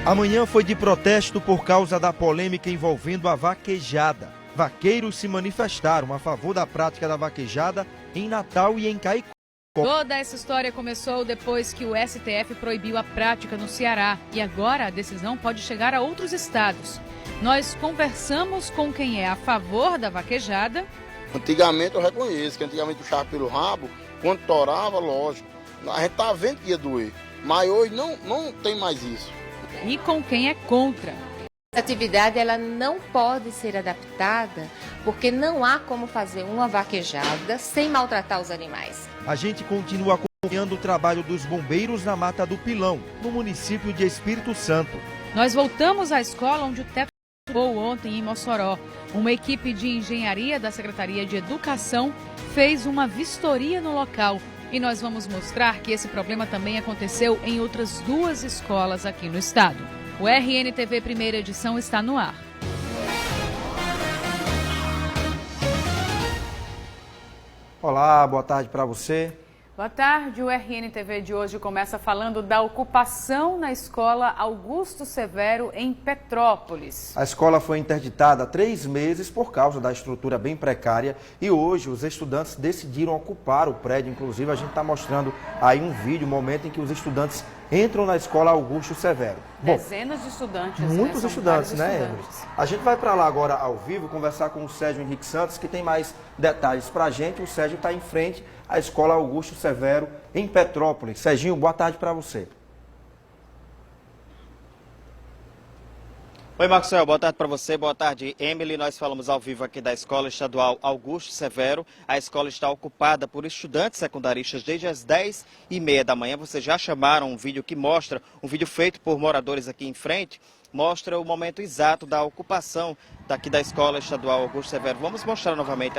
Amanhã foi de protesto por causa da polêmica envolvendo a vaquejada. Vaqueiros se manifestaram a favor da prática da vaquejada em Natal e em Caicó. Toda essa história começou depois que o STF proibiu a prática no Ceará e agora a decisão pode chegar a outros estados. Nós conversamos com quem é a favor da vaquejada. Antigamente eu reconheço que antigamente puxava pelo rabo, quando torava, lógico, a gente estava vendo que ia doer, mas hoje não tem mais isso. E com quem é contra. Essa atividade ela não pode ser adaptada porque não há como fazer uma vaquejada sem maltratar os animais. A gente continua acompanhando o trabalho dos bombeiros na Mata do Pilão, no município de Espírito Santo. Nós voltamos à escola onde o teto voou ontem em Mossoró. Uma equipe de engenharia da Secretaria de Educação fez uma vistoria no local. E nós vamos mostrar que esse problema também aconteceu em outras 2 escolas aqui no estado. O RNTV Primeira Edição está no ar. Olá, boa tarde para você. Boa tarde, o RNTV de hoje começa falando da ocupação na escola Augusto Severo, em Petrópolis. A escola foi interditada há 3 meses por causa da estrutura bem precária e hoje os estudantes decidiram ocupar o prédio. Inclusive, a gente está mostrando aí um vídeo, um momento em que os estudantes entram na escola Augusto Severo. Bom, dezenas de estudantes. Muitos estudantes, né, Emily? A gente vai para lá agora ao vivo conversar com o Sérgio Henrique Santos, que tem mais detalhes para a gente. O Sérgio está em frente à escola Augusto Severo, em Petrópolis. Serginho, boa tarde para você. Oi, Maxwell, boa tarde para você, boa tarde, Emily. Nós falamos ao vivo aqui da Escola Estadual Augusto Severo. A escola está ocupada por estudantes secundaristas desde as 10h30 da manhã. Vocês já chamaram um vídeo que mostra, um vídeo feito por moradores aqui em frente, mostra o momento exato da ocupação daqui da Escola Estadual Augusto Severo. Vamos mostrar novamente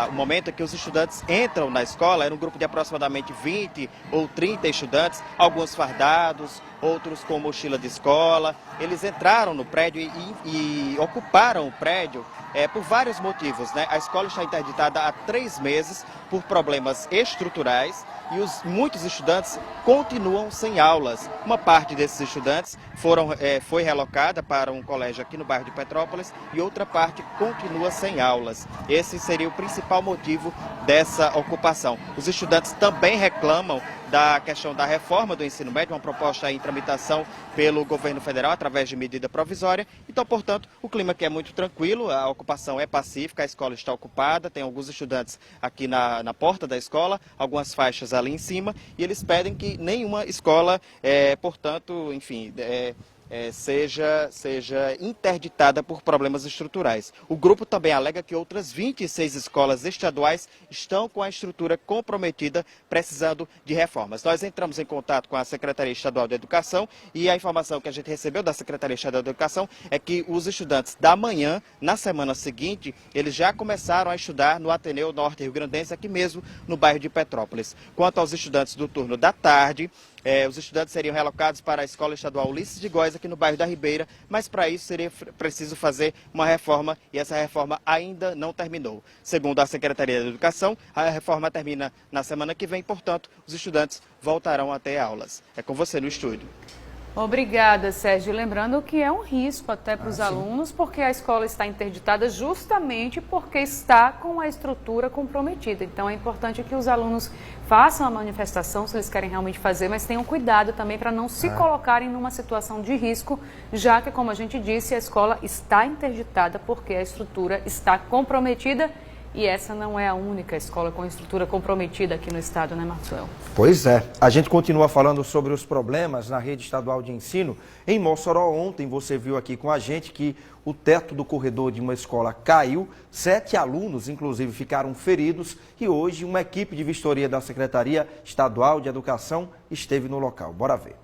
o momento em que os estudantes entram na escola. Era um grupo de aproximadamente 20 ou 30 estudantes, alguns fardados, outros com mochila de escola. Eles entraram no prédio e ocuparam o prédio por vários motivos, né? A escola está interditada há 3 meses por problemas estruturais e muitos estudantes continuam sem aulas. Uma parte desses estudantes foi relocada para um colégio aqui no bairro de Petrópolis e outra parte continua sem aulas. Esse seria o principal motivo dessa ocupação. Os estudantes também reclamam da questão da reforma do ensino médio, uma proposta em tramitação pelo governo federal através de medida provisória. Então, portanto, o clima aqui é muito tranquilo, a ocupação é pacífica, a escola está ocupada, tem alguns estudantes aqui na porta da escola, algumas faixas ali em cima, e eles pedem que nenhuma escola, portanto, enfim, seja interditada por problemas estruturais. O grupo também alega que outras 26 escolas estaduais estão com a estrutura comprometida, precisando de reformas. Nós entramos em contato com a Secretaria Estadual de Educação e a informação que a gente recebeu da Secretaria Estadual de Educação é que os estudantes da manhã, na semana seguinte, eles já começaram a estudar no Ateneu Norte Rio Grandense, aqui mesmo no bairro de Petrópolis. Quanto aos estudantes do turno da tarde, os estudantes seriam relocados para a Escola Estadual Ulisses de Góes, aqui no bairro da Ribeira, mas para isso seria preciso fazer uma reforma e essa reforma ainda não terminou. Segundo a Secretaria da Educação, a reforma termina na semana que vem, portanto, os estudantes voltarão a ter aulas. É com você no estúdio. Obrigada, Sérgio. Lembrando que é um risco até para os alunos, porque a escola está interditada justamente porque está com a estrutura comprometida. Então é importante que os alunos façam a manifestação, se eles querem realmente fazer, mas tenham cuidado também para não se colocarem numa situação de risco, já que, como a gente disse, a escola está interditada porque a estrutura está comprometida. E essa não é a única escola com estrutura comprometida aqui no estado, né, Maxwell? Pois é. A gente continua falando sobre os problemas na rede estadual de ensino. Em Mossoró, ontem, você viu aqui com a gente que o teto do corredor de uma escola caiu, 7 alunos, inclusive, ficaram feridos e hoje uma equipe de vistoria da Secretaria Estadual de Educação esteve no local. Bora ver.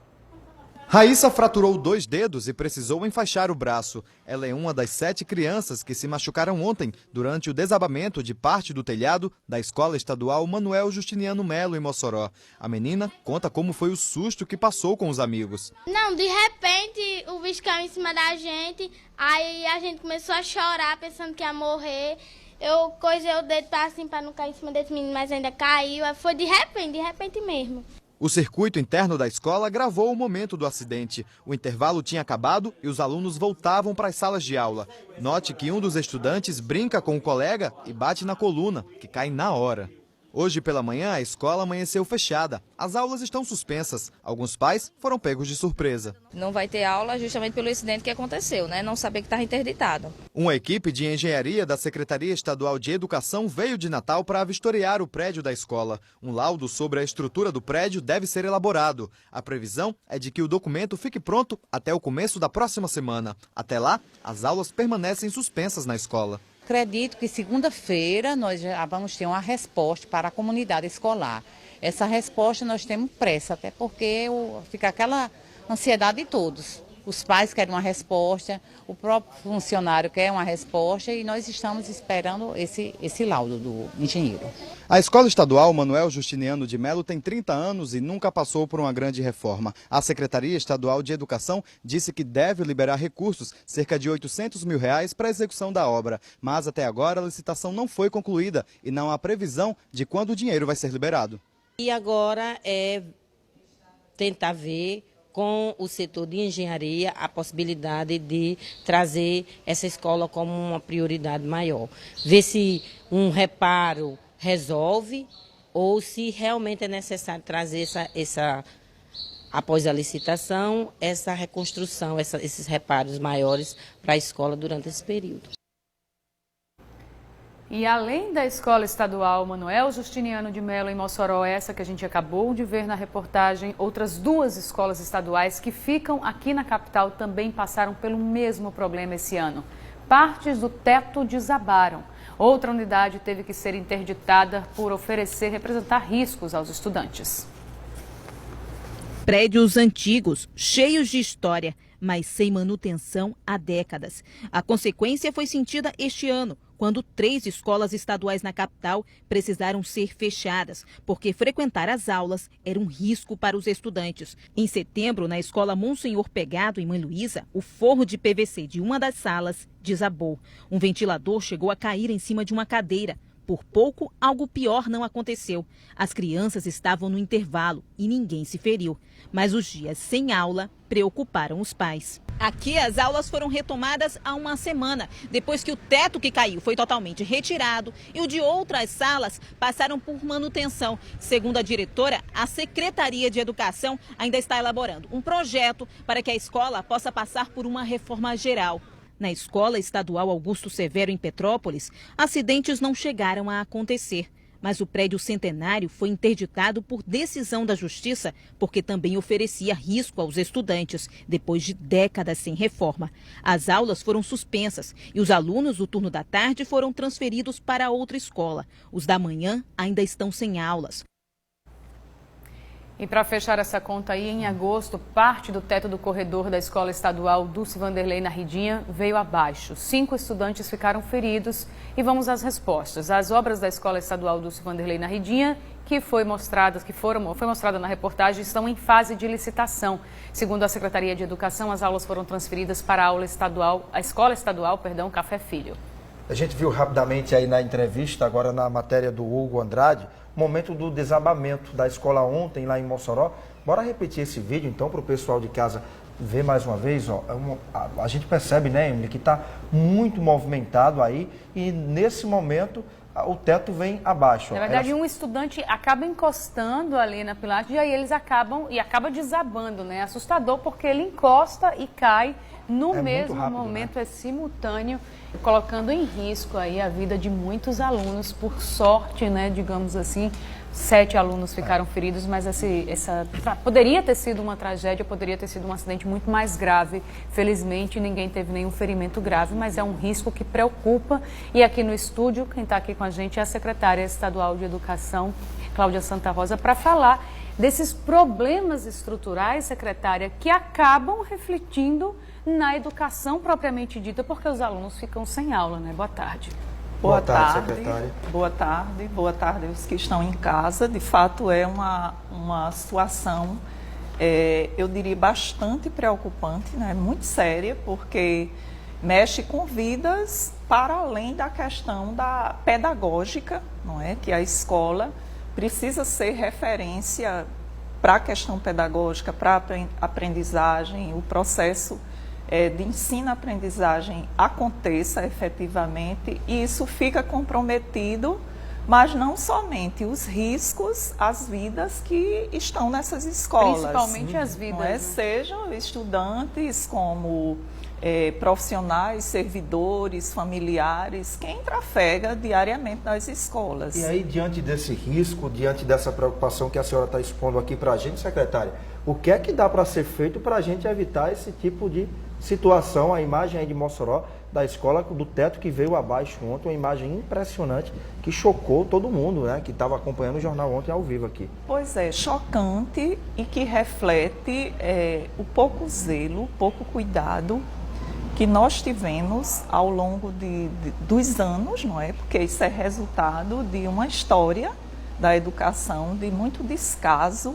Raíssa fraturou 2 dedos e precisou enfaixar o braço. Ela é uma das 7 crianças que se machucaram ontem durante o desabamento de parte do telhado da Escola Estadual Manuel Justiniano Melo, em Mossoró. A menina conta como foi o susto que passou com os amigos. Não, de repente o bicho caiu em cima da gente, aí a gente começou a chorar pensando que ia morrer. Eu coisei o dedo para não cair em cima desse menino, mas ainda caiu. Foi de repente mesmo. O circuito interno da escola gravou o momento do acidente. O intervalo tinha acabado e os alunos voltavam para as salas de aula. Note que um dos estudantes brinca com o colega e bate na coluna, que cai na hora. Hoje pela manhã, a escola amanheceu fechada. As aulas estão suspensas. Alguns pais foram pegos de surpresa. Não vai ter aula justamente pelo incidente que aconteceu, né? Não saber que está interditado. Uma equipe de engenharia da Secretaria Estadual de Educação veio de Natal para vistoriar o prédio da escola. Um laudo sobre a estrutura do prédio deve ser elaborado. A previsão é de que o documento fique pronto até o começo da próxima semana. Até lá, as aulas permanecem suspensas na escola. Acredito que segunda-feira nós já vamos ter uma resposta para a comunidade escolar. Essa resposta nós temos pressa, até porque fica aquela ansiedade de todos. Os pais querem uma resposta, o próprio funcionário quer uma resposta e nós estamos esperando esse laudo do engenheiro. A Escola Estadual Manuel Justiniano de Melo tem 30 anos e nunca passou por uma grande reforma. A Secretaria Estadual de Educação disse que deve liberar recursos, cerca de R$800 mil, para a execução da obra. Mas até agora a licitação não foi concluída e não há previsão de quando o dinheiro vai ser liberado. E agora é tentar ver com o setor de engenharia a possibilidade de trazer essa escola como uma prioridade maior. Ver se um reparo resolve ou se realmente é necessário trazer após a licitação, essa reconstrução, esses reparos maiores para a escola durante esse período. E além da Escola Estadual Manuel Justiniano de Melo em Mossoró, essa que a gente acabou de ver na reportagem, outras duas escolas estaduais que ficam aqui na capital também passaram pelo mesmo problema esse ano. Partes do teto desabaram. Outra unidade teve que ser interditada por representar riscos aos estudantes. Prédios antigos, cheios de história, mas sem manutenção há décadas. A consequência foi sentida este ano, quando 3 escolas estaduais na capital precisaram ser fechadas, porque frequentar as aulas era um risco para os estudantes. Em setembro, na escola Monsenhor Pegado, em Mãe Luísa, o forro de PVC de uma das salas desabou. Um ventilador chegou a cair em cima de uma cadeira. Por pouco, algo pior não aconteceu. As crianças estavam no intervalo e ninguém se feriu. Mas os dias sem aula preocuparam os pais. Aqui as aulas foram retomadas há uma semana, depois que o teto que caiu foi totalmente retirado e o de outras salas passaram por manutenção. Segundo a diretora, a Secretaria de Educação ainda está elaborando um projeto para que a escola possa passar por uma reforma geral. Na Escola Estadual Augusto Severo, em Petrópolis, acidentes não chegaram a acontecer. Mas o prédio centenário foi interditado por decisão da Justiça, porque também oferecia risco aos estudantes, depois de décadas sem reforma. As aulas foram suspensas e os alunos do turno da tarde foram transferidos para outra escola. Os da manhã ainda estão sem aulas. E para fechar essa conta aí, em agosto, parte do teto do corredor da Escola Estadual Dulce Vanderlei na Ridinha veio abaixo. 5 estudantes ficaram feridos e vamos às respostas. As obras da Escola Estadual Dulce Vanderlei na Ridinha, foi mostrada na reportagem, estão em fase de licitação. Segundo a Secretaria de Educação, as aulas foram transferidas para a Escola Estadual Café Filho. A gente viu rapidamente aí na entrevista, agora na matéria do Hugo Andrade, o momento do desabamento da escola ontem lá em Mossoró. Bora repetir esse vídeo então para o pessoal de casa ver mais uma vez. Ó, a gente percebe, né, Emily, que está muito movimentado aí e nesse momento o teto vem abaixo. Na verdade, um estudante acaba encostando ali na pilastra e aí acaba desabando, né? Assustador porque ele encosta e cai no mesmo rápido, momento, né? É simultâneo, colocando em risco aí a vida de muitos alunos. Por sorte, né, digamos assim, 7 alunos ficaram feridos, mas poderia ter sido uma tragédia, poderia ter sido um acidente muito mais grave. Felizmente, ninguém teve nenhum ferimento grave, mas é um risco que preocupa. E aqui no estúdio, quem está aqui com a gente é a secretária estadual de Educação, Cláudia Santa Rosa, para falar desses problemas estruturais, secretária, que acabam refletindo na educação propriamente dita, porque os alunos ficam sem aula, né? Boa tarde. Boa tarde, secretária. Boa tarde os que estão em casa. De fato, é uma situação, eu diria, bastante preocupante, né? Muito séria, porque mexe com vidas para além da questão da pedagógica, não é? Que a escola precisa ser referência para a questão pedagógica, para a aprendizagem, o processo de ensino-aprendizagem aconteça efetivamente, e isso fica comprometido, mas não somente os riscos, as vidas que estão nessas escolas. Principalmente as vidas. Não é? Né? Sejam estudantes como profissionais, servidores, familiares, quem trafega diariamente nas escolas. E aí, diante desse risco, diante dessa preocupação que a senhora está expondo aqui para a gente, secretária, o que é que dá para ser feito para a gente evitar esse tipo de situação? A imagem aí de Mossoró, da escola do teto que veio abaixo ontem, uma imagem impressionante que chocou todo mundo, né, que estava acompanhando o jornal ontem ao vivo aqui. Pois é, chocante e que reflete o pouco zelo, o pouco cuidado que nós tivemos ao longo dos anos, não é? Porque isso é resultado de uma história da educação, de muito descaso,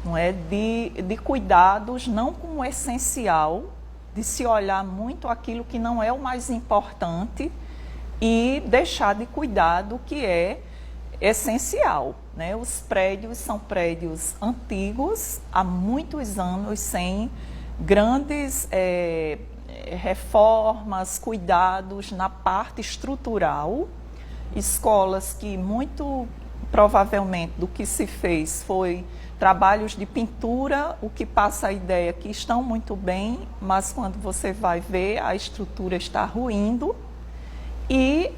não é? De cuidados não como essencial, de se olhar muito aquilo que não é o mais importante e deixar de cuidar do que é essencial, né? Os prédios são prédios antigos, há muitos anos, sem grandes reformas, cuidados na parte estrutural, escolas que muito provavelmente do que se fez foi trabalhos de pintura, o que passa a ideia que estão muito bem, mas quando você vai ver, a estrutura está ruindo. E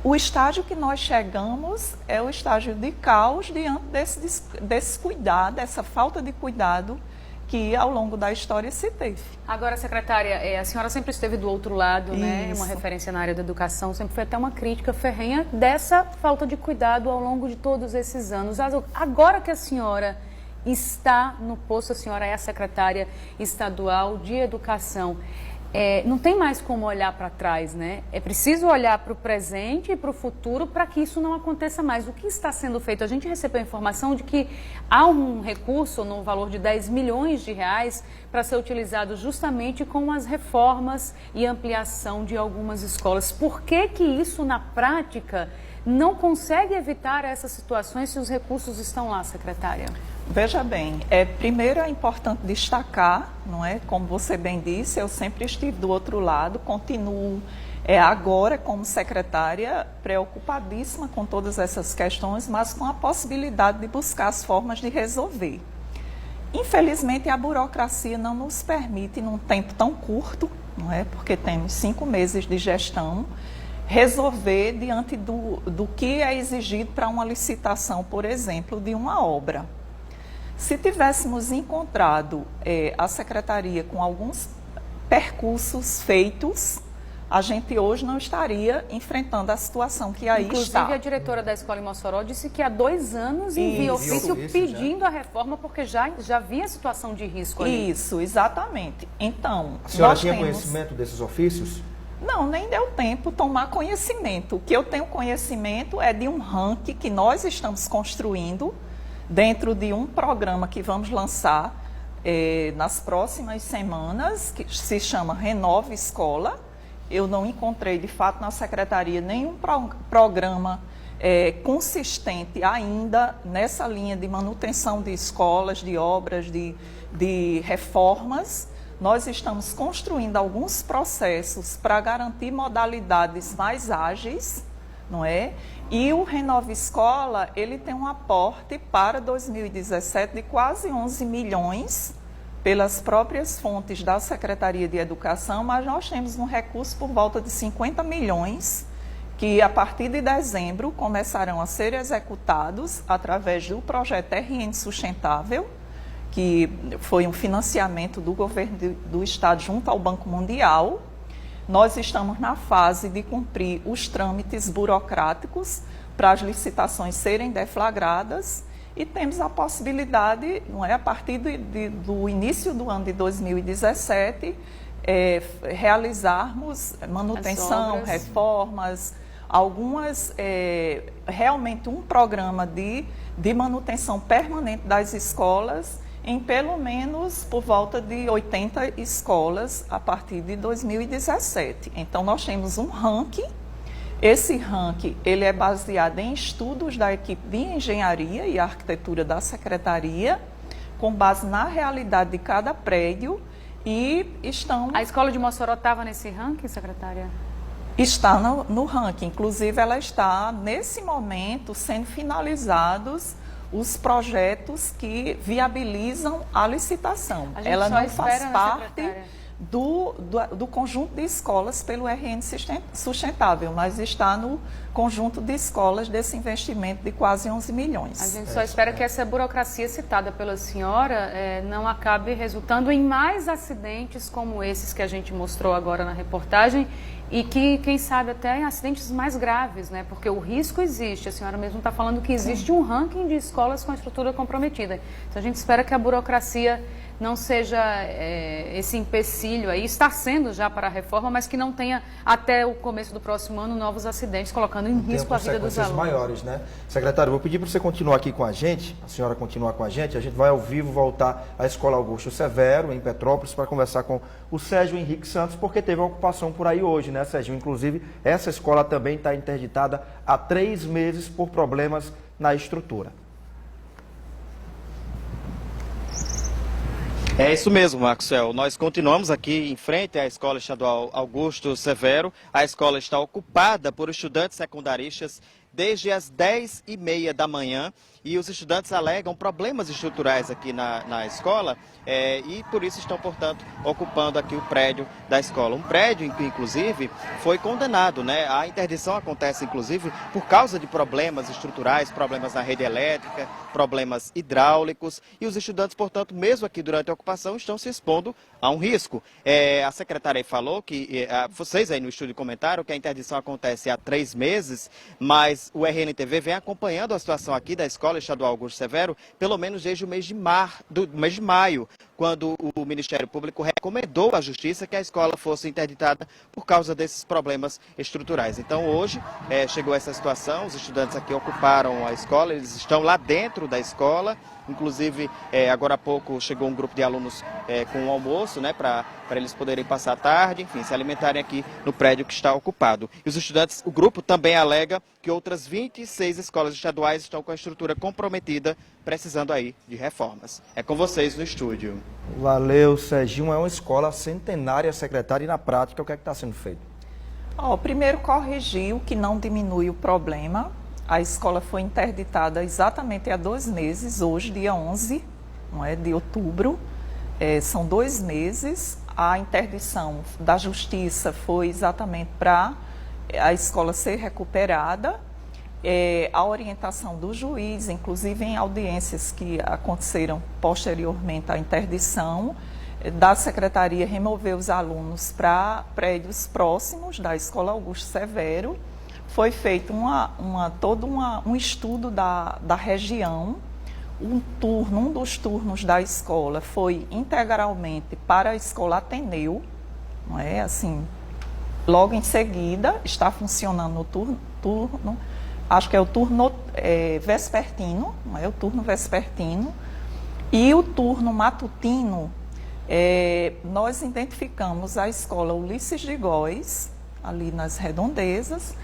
o estágio que nós chegamos é o estágio de caos diante desse descuidado, dessa falta de cuidado que ao longo da história se teve. Agora, secretária, a senhora sempre esteve do outro lado, né? Uma referência na área da educação, sempre foi até uma crítica ferrenha dessa falta de cuidado ao longo de todos esses anos. Agora que a senhora está no posto, a senhora é a secretária estadual de educação, não tem mais como olhar para trás, né? É preciso olhar para o presente e para o futuro para que isso não aconteça mais. O que está sendo feito? A gente recebeu a informação de que há um recurso no valor de 10 milhões de reais para ser utilizado justamente com as reformas e ampliação de algumas escolas. Por que que isso, na prática, não consegue evitar essas situações se os recursos estão lá, secretária? Veja bem, primeiro é importante destacar, não é? Como você bem disse, eu sempre estive do outro lado, continuo agora como secretária preocupadíssima com todas essas questões, mas com a possibilidade de buscar as formas de resolver. Infelizmente, a burocracia não nos permite, num tempo tão curto, não é? Porque temos 5 meses de gestão, resolver diante do que é exigido para uma licitação, por exemplo, de uma obra. Se tivéssemos encontrado a secretaria com alguns percursos feitos, a gente hoje não estaria enfrentando a situação que aí está. Inclusive, a diretora da escola em Mossoró disse que há 2 anos envia ofício pedindo a reforma, porque já havia a situação de risco ali. Isso, exatamente. Então, a senhora tinha conhecimento desses ofícios? Não, nem deu tempo tomar conhecimento. O que eu tenho conhecimento é de um ranking que nós estamos construindo dentro de um programa que vamos lançar nas próximas semanas, que se chama Renova Escola. Eu não encontrei, de fato, na secretaria nenhum programa consistente ainda nessa linha de manutenção de escolas, de obras, de reformas. Nós estamos construindo alguns processos para garantir modalidades mais ágeis, não é? E o Renova Escola, ele tem um aporte para 2017 de quase 11 milhões pelas próprias fontes da Secretaria de Educação, mas nós temos um recurso por volta de 50 milhões que a partir de dezembro começarão a ser executados através do projeto RN Sustentável, que foi um financiamento do governo do Estado junto ao Banco Mundial. Nós estamos na fase de cumprir os trâmites burocráticos para as licitações serem deflagradas e temos a possibilidade, não é, a partir do início do ano de 2017, realizarmos manutenção, reformas, algumas, realmente um programa de manutenção permanente das escolas em pelo menos por volta de 80 escolas a partir de 2017. Então, nós temos um ranking. Esse ranking ele é baseado em estudos da equipe de engenharia e arquitetura da secretaria, com base na realidade de cada prédio e estão... A escola de Mossoró estava nesse ranking, secretária? Está no ranking, inclusive ela está, nesse momento, sendo finalizados os projetos que viabilizam a licitação. Ela não faz parte do conjunto de escolas pelo RN Sustentável, mas está no conjunto de escolas desse investimento de quase 11 milhões. A gente só espera que essa burocracia citada pela senhora não acabe resultando em mais acidentes como esses que a gente mostrou agora na reportagem e que, quem sabe, até em acidentes mais graves, né? Porque o risco existe. A senhora mesmo está falando que existe um ranking de escolas com a estrutura comprometida. Então a gente espera que a burocracia não seja esse empecilho aí, está sendo já para a reforma, mas que não tenha até o começo do próximo ano novos acidentes, colocando em risco a vida dos alunos. Maiores, né? Secretário, vou pedir para você continuar aqui com a gente, a senhora continuar com a gente vai ao vivo voltar à Escola Augusto Severo, em Petrópolis, para conversar com o Sérgio Henrique Santos, porque teve uma ocupação por aí hoje, né, Sérgio? Inclusive, essa escola também está interditada há 3 meses por problemas na estrutura. É isso mesmo, Maxwell. Nós continuamos aqui em frente à Escola Estadual Augusto Severo. A escola está ocupada por estudantes secundaristas desde as 10h30 da manhã e os estudantes alegam problemas estruturais aqui na escola e por isso estão, portanto, ocupando aqui o prédio da escola. Um prédio que, inclusive, foi condenado, né? A interdição acontece, inclusive, por causa de problemas estruturais, problemas na rede elétrica, problemas hidráulicos e os estudantes, portanto, mesmo aqui durante a ocupação, estão se expondo a um risco. A secretária falou que, vocês aí no estúdio comentaram que a interdição acontece há 3 meses, mas o RNTV vem acompanhando a situação aqui da Escola Estadual Augusto Severo, pelo menos desde o mês de maio, quando o Ministério Público recomendou à Justiça que a escola fosse interditada por causa desses problemas estruturais. Então, hoje, chegou essa situação, os estudantes aqui ocuparam a escola, eles estão lá dentro da escola, inclusive, agora há pouco chegou um grupo de alunos com um almoço, né, para eles poderem passar a tarde, enfim, se alimentarem aqui no prédio que está ocupado. E os estudantes, o grupo também alega que outras 26 escolas estaduais estão com a estrutura comprometida, precisando aí de reformas. É com vocês no estúdio. Valeu, Serginho. É uma escola centenária, secretária, e na prática o que é que está sendo feito? Primeiro, corrigiu que não diminui o problema. A escola foi interditada exatamente há 2 meses, hoje, dia 11, de outubro. São 2 meses. A interdição da Justiça foi exatamente para a escola ser recuperada. A orientação do juiz, inclusive em audiências que aconteceram posteriormente à interdição, da Secretaria remover os alunos para prédios próximos da Escola Augusto Severo. Foi feito todo um estudo da região. Um dos turnos da escola foi integralmente para a Escola Ateneu, não é? Assim, logo em seguida está funcionando o turno, acho que é o turno vespertino, não é? O turno vespertino e o turno matutino. Nós identificamos a Escola Ulisses de Góes, ali nas Redondezas.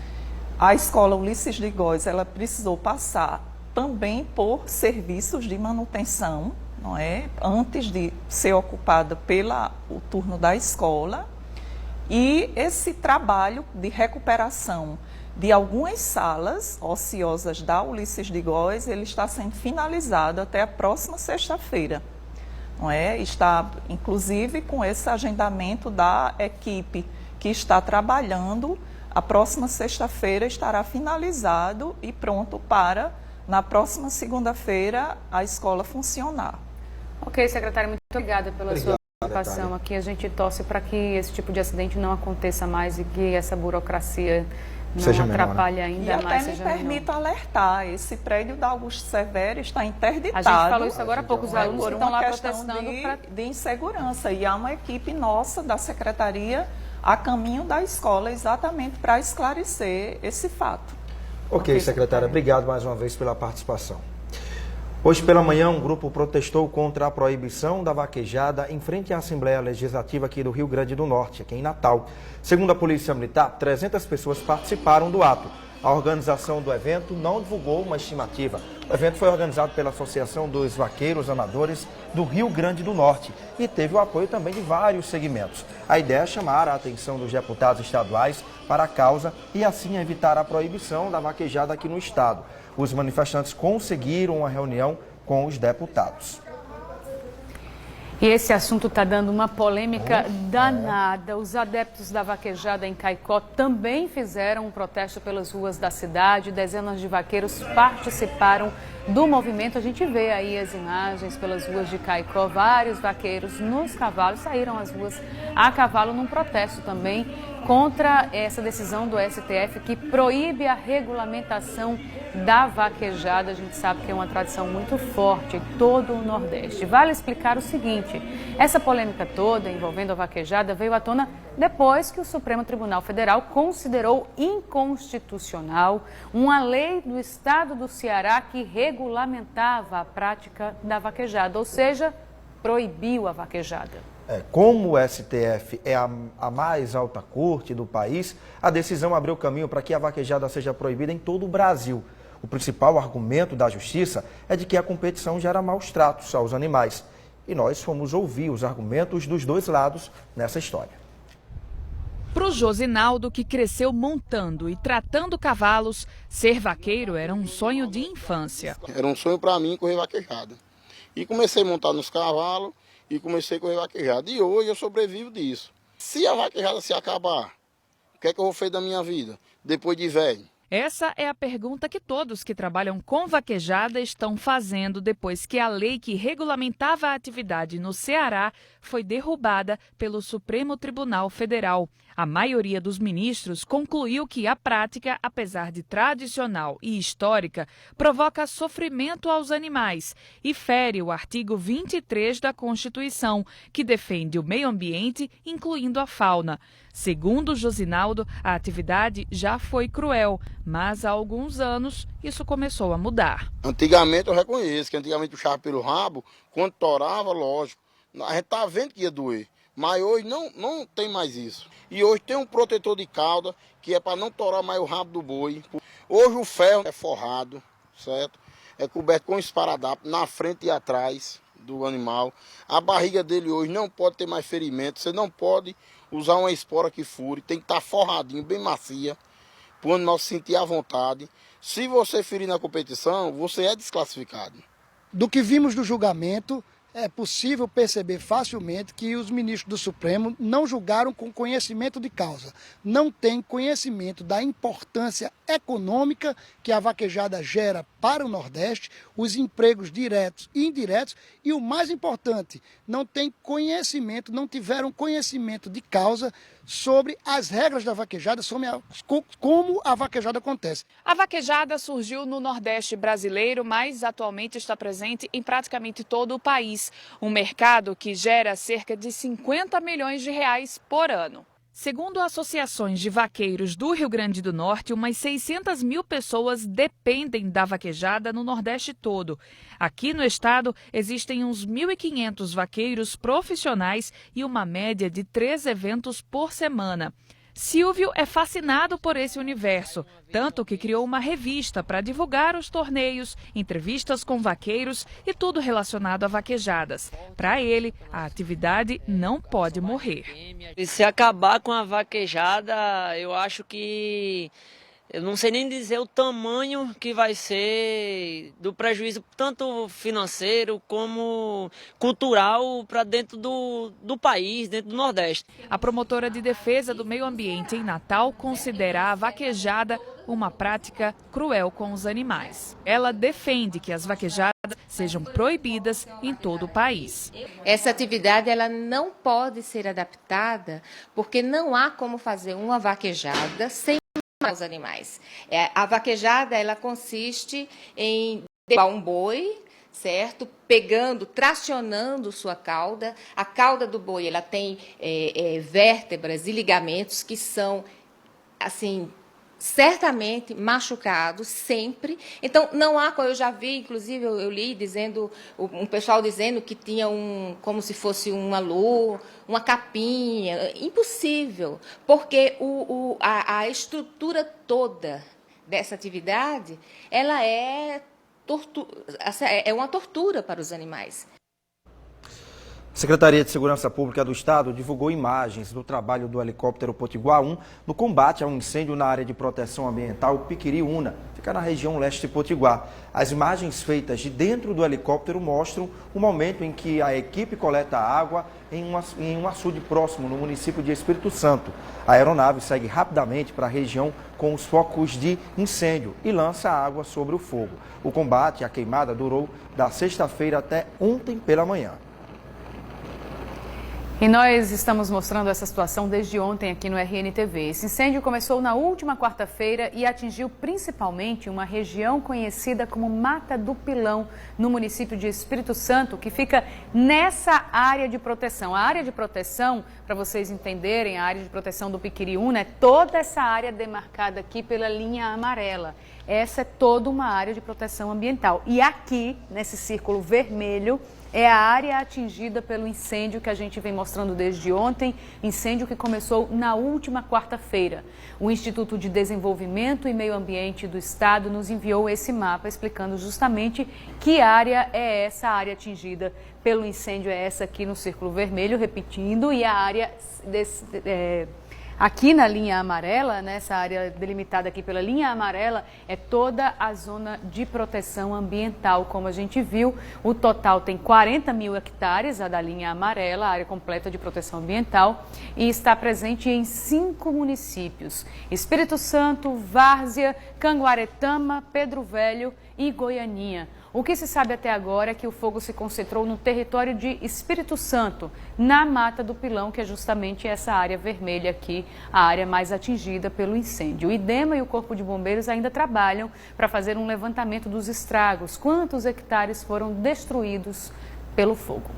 A Escola Ulisses de Góes, ela precisou passar também por serviços de manutenção, não é? Antes de ser ocupada o turno da escola. E esse trabalho de recuperação de algumas salas ociosas da Ulisses de Góes, ele está sendo finalizado até a próxima sexta-feira. Não é? Está, inclusive, com esse agendamento da equipe que está trabalhando. A próxima sexta-feira estará finalizado e pronto para, na próxima segunda-feira, a escola funcionar. Ok, secretária, muito obrigada pela sua participação aqui. A gente torce para que esse tipo de acidente não aconteça mais e que essa burocracia não atrapalhe ainda mais. E até me permita alertar, esse prédio da Augusto Severo está interditado. A gente falou isso agora há pouco, os alunos que estão lá protestando de insegurança. E há uma equipe nossa da Secretaria a caminho da escola exatamente para esclarecer esse fato. Ok, secretária, obrigado mais uma vez pela participação. Hoje pela manhã, um grupo protestou contra a proibição da vaquejada em frente à Assembleia Legislativa aqui do Rio Grande do Norte, aqui em Natal. Segundo a Polícia Militar, 300 pessoas participaram do ato. A organização do evento não divulgou uma estimativa. O evento foi organizado pela Associação dos Vaqueiros Amadores do Rio Grande do Norte e teve o apoio também de vários segmentos. A ideia é chamar a atenção dos deputados estaduais para a causa e assim evitar a proibição da vaquejada aqui no estado. Os manifestantes conseguiram uma reunião com os deputados. E esse assunto está dando uma polêmica danada. Os adeptos da vaquejada em Caicó também fizeram um protesto pelas ruas da cidade. Dezenas de vaqueiros participaram do movimento. A gente vê aí as imagens pelas ruas de Caicó. Vários vaqueiros nos cavalos saíram às ruas a cavalo num protesto também contra essa decisão do STF que proíbe a regulamentação da vaquejada. A gente sabe que é uma tradição muito forte em todo o Nordeste. Vale explicar o seguinte: essa polêmica toda envolvendo a vaquejada veio à tona depois que o Supremo Tribunal Federal considerou inconstitucional uma lei do estado do Ceará que regulamentava a prática da vaquejada, ou seja, proibiu a vaquejada. Como o STF é a mais alta corte do país, a decisão abriu caminho para que a vaquejada seja proibida em todo o Brasil. O principal argumento da justiça é de que a competição gera maus tratos aos animais. E nós fomos ouvir os argumentos dos dois lados nessa história. Para o Josinaldo, que cresceu montando e tratando cavalos, ser vaqueiro era um sonho de infância. Era um sonho para mim correr vaquejada. E comecei a montar nos cavalos e comecei a correr vaquejada. E hoje eu sobrevivo disso. Se a vaquejada se acabar, o que é que eu vou fazer da minha vida depois de velho? Essa é a pergunta que todos que trabalham com vaquejada estão fazendo depois que a lei que regulamentava a atividade no Ceará foi derrubada pelo Supremo Tribunal Federal. A maioria dos ministros concluiu que a prática, apesar de tradicional e histórica, provoca sofrimento aos animais e fere o artigo 23 da Constituição, que defende o meio ambiente, incluindo a fauna. Segundo Josinaldo, a atividade já foi cruel, mas há alguns anos isso começou a mudar. Antigamente eu reconheço que antigamente puxava pelo rabo, quando torava, lógico, a gente estava vendo que ia doer. Mas hoje não tem mais isso. E hoje tem um protetor de cauda que é para não torar mais o rabo do boi. Hoje o ferro é forrado, certo? É coberto com esparadrapo na frente e atrás do animal. A barriga dele hoje não pode ter mais ferimento. Você não pode usar uma espora que fure. Tem que estar forradinho, bem macia, para o animal se sentir à vontade. Se você ferir na competição, você é desclassificado. Do que vimos do julgamento, é possível perceber facilmente que os ministros do Supremo não julgaram com conhecimento de causa. Não têm conhecimento da importância econômica que a vaquejada gera para o Nordeste, os empregos diretos e indiretos e, o mais importante, não tiveram conhecimento de causa sobre as regras da vaquejada, sobre como a vaquejada acontece. A vaquejada surgiu no Nordeste brasileiro, mas atualmente está presente em praticamente todo o país. Um mercado que gera cerca de 50 milhões de reais por ano. Segundo associações de vaqueiros do Rio Grande do Norte, umas 600 mil pessoas dependem da vaquejada no Nordeste todo. Aqui no estado, existem uns 1.500 vaqueiros profissionais e uma média de 3 eventos por semana. Silvio é fascinado por esse universo, tanto que criou uma revista para divulgar os torneios, entrevistas com vaqueiros e tudo relacionado a vaquejadas. Para ele, a atividade não pode morrer. E se acabar com a vaquejada, eu acho que... Eu não sei nem dizer o tamanho que vai ser do prejuízo, tanto financeiro como cultural, para dentro do país, dentro do Nordeste. A promotora de defesa do meio ambiente em Natal considera a vaquejada uma prática cruel com os animais. Ela defende que as vaquejadas sejam proibidas em todo o país. Essa atividade ela não pode ser adaptada porque não há como fazer uma vaquejada sem os animais. A vaquejada ela consiste em derrubar um boi, certo? Tracionando sua cauda. A cauda do boi ela tem vértebras e ligamentos que são assim certamente machucados sempre. Então não há, eu já vi, inclusive eu li um pessoal dizendo que tinha como se fosse uma lua, uma capinha. Impossível, porque a estrutura toda dessa atividade, ela é uma tortura para os animais. A Secretaria de Segurança Pública do Estado divulgou imagens do trabalho do helicóptero Potiguar 1 no combate a um incêndio na área de proteção ambiental Piquiriúna, fica na região leste de Potiguar. As imagens feitas de dentro do helicóptero mostram o momento em que a equipe coleta água em um açude próximo no município de Espírito Santo. A aeronave segue rapidamente para a região com os focos de incêndio e lança água sobre o fogo. O combate à queimada durou da sexta-feira até ontem pela manhã. E nós estamos mostrando essa situação desde ontem aqui no RNTV. Esse incêndio começou na última quarta-feira e atingiu principalmente uma região conhecida como Mata do Pilão, no município de Espírito Santo, que fica nessa área de proteção. A área de proteção, para vocês entenderem, a área de proteção do Piquiriúna é toda essa área demarcada aqui pela linha amarela. Essa é toda uma área de proteção ambiental. E aqui, nesse círculo vermelho, é a área atingida pelo incêndio que a gente vem mostrando desde ontem, incêndio que começou na última quarta-feira. O Instituto de Desenvolvimento e Meio Ambiente do Estado nos enviou esse mapa explicando justamente que área é essa área atingida pelo incêndio, é essa aqui no círculo vermelho, repetindo, e a área aqui na linha amarela, nessa área delimitada aqui pela linha amarela, é toda a zona de proteção ambiental. Como a gente viu, o total tem 40 mil hectares, a da linha amarela, a área completa de proteção ambiental, e está presente em 5 municípios: Espírito Santo, Várzea, Canguaretama, Pedro Velho e Goianinha. O que se sabe até agora é que o fogo se concentrou no território de Espírito Santo, na Mata do Pilão, que é justamente essa área vermelha aqui, a área mais atingida pelo incêndio. O IDEMA e o Corpo de Bombeiros ainda trabalham para fazer um levantamento dos estragos. Quantos hectares foram destruídos pelo fogo?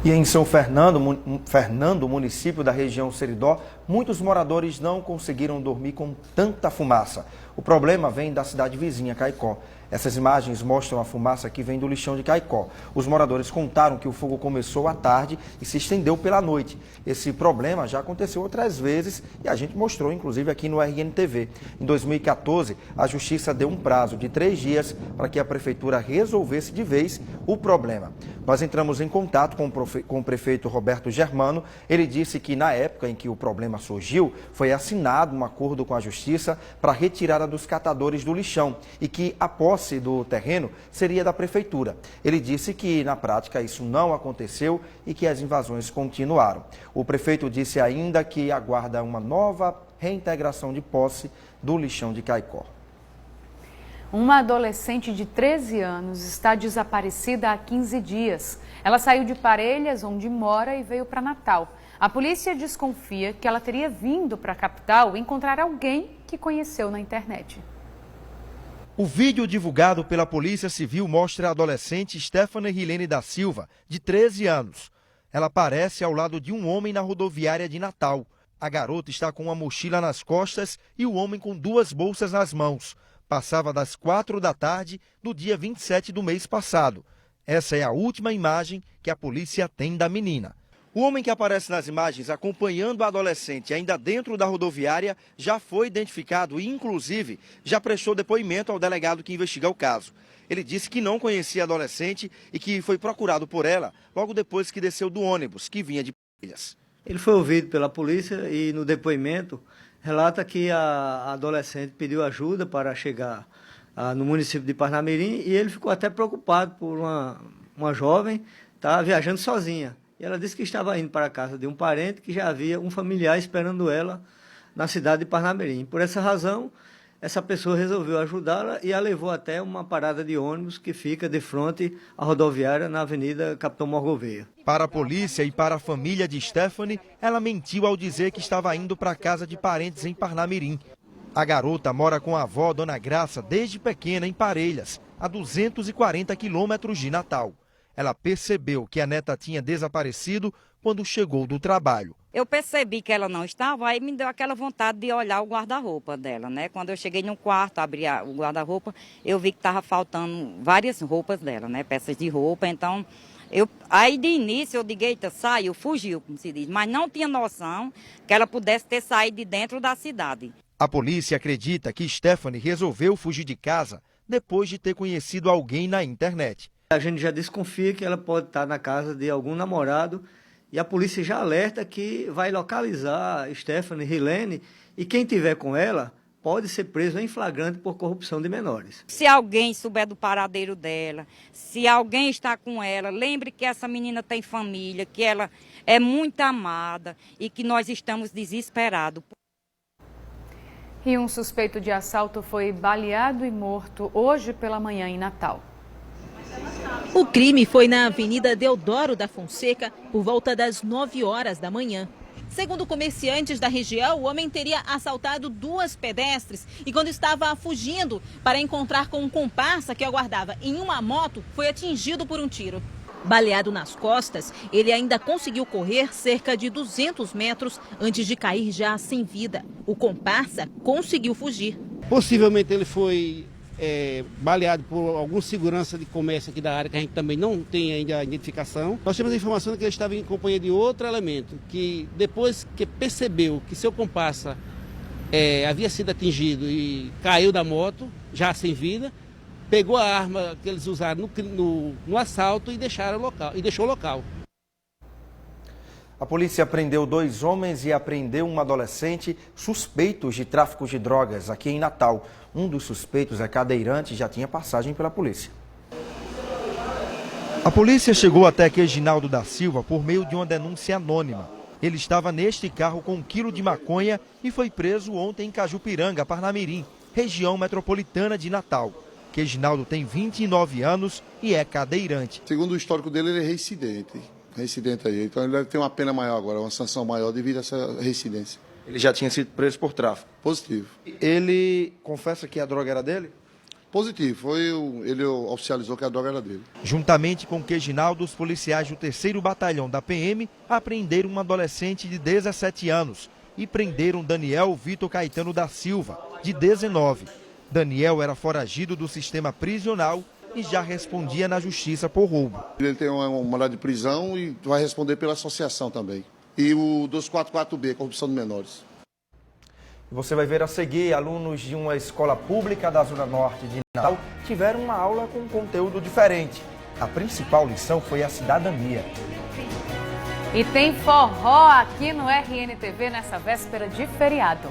E em São Fernando, município da região Seridó, muitos moradores não conseguiram dormir com tanta fumaça. O problema vem da cidade vizinha, Caicó. Essas imagens mostram a fumaça que vem do lixão de Caicó. Os moradores contaram que o fogo começou à tarde e se estendeu pela noite. Esse problema já aconteceu outras vezes e a gente mostrou, inclusive, aqui no RNTV. Em 2014, a Justiça deu um prazo de 3 dias para que a Prefeitura resolvesse de vez o problema. Nós entramos em contato com o prefeito Roberto Germano. Ele disse que na época em que o problema surgiu, foi assinado um acordo com a Justiça para a retirada dos catadores do lixão e que a posse do terreno seria da Prefeitura. Ele disse que, na prática, isso não aconteceu e que as invasões continuaram. O prefeito disse ainda que aguarda uma nova reintegração de posse do lixão de Caicó. Uma adolescente de 13 anos está desaparecida há 15 dias. Ela saiu de Parelhas, onde mora, e veio para Natal. A polícia desconfia que ela teria vindo para a capital encontrar alguém que conheceu na internet. O vídeo divulgado pela Polícia Civil mostra a adolescente Stephanie Rilene da Silva, de 13 anos. Ela aparece ao lado de um homem na rodoviária de Natal. A garota está com uma mochila nas costas e o homem com 2 bolsas nas mãos. Passava das 4 da tarde do dia 27 do mês passado. Essa é a última imagem que a polícia tem da menina. O homem que aparece nas imagens acompanhando a adolescente ainda dentro da rodoviária já foi identificado e, inclusive, já prestou depoimento ao delegado que investiga o caso. Ele disse que não conhecia a adolescente e que foi procurado por ela logo depois que desceu do ônibus, que vinha de Parelhas. Ele foi ouvido pela polícia e, no depoimento, relata que a adolescente pediu ajuda para chegar no município de Parnamirim e ele ficou até preocupado por uma jovem estar viajando sozinha. E ela disse que estava indo para a casa de um parente que já havia um familiar esperando ela na cidade de Parnamirim. Por essa razão, essa pessoa resolveu ajudá-la e a levou até uma parada de ônibus que fica de frente à rodoviária na Avenida Capitão Morgoveia. Para a polícia e para a família de Stephanie, ela mentiu ao dizer que estava indo para a casa de parentes em Parnamirim. A garota mora com a avó, Dona Graça, desde pequena em Parelhas, a 240 quilômetros de Natal. Ela percebeu que a neta tinha desaparecido quando chegou do trabalho. Eu percebi que ela não estava, aí me deu aquela vontade de olhar o guarda-roupa dela, né? Quando eu cheguei no quarto, abri o guarda-roupa, eu vi que estava faltando várias roupas dela, né? Peças de roupa, então... Aí de início eu digo, eita, saiu, fugiu, como se diz, mas não tinha noção que ela pudesse ter saído de dentro da cidade. A polícia acredita que Stephanie resolveu fugir de casa depois de ter conhecido alguém na internet. A gente já desconfia que ela pode estar na casa de algum namorado e a polícia já alerta que vai localizar Stephanie Rilene e quem tiver com ela pode ser preso em flagrante por corrupção de menores. Se alguém souber do paradeiro dela, se alguém está com ela, lembre que essa menina tem família, que ela é muito amada e que nós estamos desesperados. E um suspeito de assalto foi baleado e morto hoje pela manhã em Natal. O crime foi na Avenida Deodoro da Fonseca por volta das 9 horas da manhã. Segundo comerciantes da região, o homem teria assaltado 2 pedestres e quando estava fugindo para encontrar com um comparsa que aguardava em uma moto, foi atingido por um tiro. Baleado nas costas, ele ainda conseguiu correr cerca de 200 metros antes de cair já sem vida. O comparsa conseguiu fugir. Possivelmente ele foi baleado por algum segurança de comércio aqui da área, que a gente também não tem ainda a identificação. Nós temos a informação de que ele estava em companhia de outro elemento, que depois que percebeu que seu comparsa havia sido atingido e caiu da moto, já sem vida, pegou a arma que eles usaram no assalto e deixou o local. A polícia prendeu 2 homens e apreendeu um adolescente suspeitos de tráfico de drogas aqui em Natal. Um dos suspeitos é cadeirante e já tinha passagem pela polícia. A polícia chegou até Queginaldo da Silva por meio de uma denúncia anônima. Ele estava neste carro com 1 quilo de maconha e foi preso ontem em Cajupiranga, Parnamirim, região metropolitana de Natal. Queginaldo tem 29 anos e é cadeirante. Segundo o histórico dele, ele é reincidente aí. Então ele deve ter uma pena maior agora, uma sanção maior devido a essa reincidência. Ele já tinha sido preso por tráfico? Positivo. Ele confessa que a droga era dele? Positivo. Ele oficializou que a droga era dele. Juntamente com Queginaldo, os policiais do 3º Batalhão da PM apreenderam um adolescente de 17 anos e prenderam Daniel Vitor Caetano da Silva, de 19. Daniel era foragido do sistema prisional e já respondia na justiça por roubo. Ele tem um mandado de prisão e vai responder pela associação também. E o 244B, corrupção de menores. Você vai ver a seguir, alunos de uma escola pública da Zona Norte de Natal tiveram uma aula com conteúdo diferente. A principal lição foi a cidadania. E tem forró aqui no RNTV nessa véspera de feriado.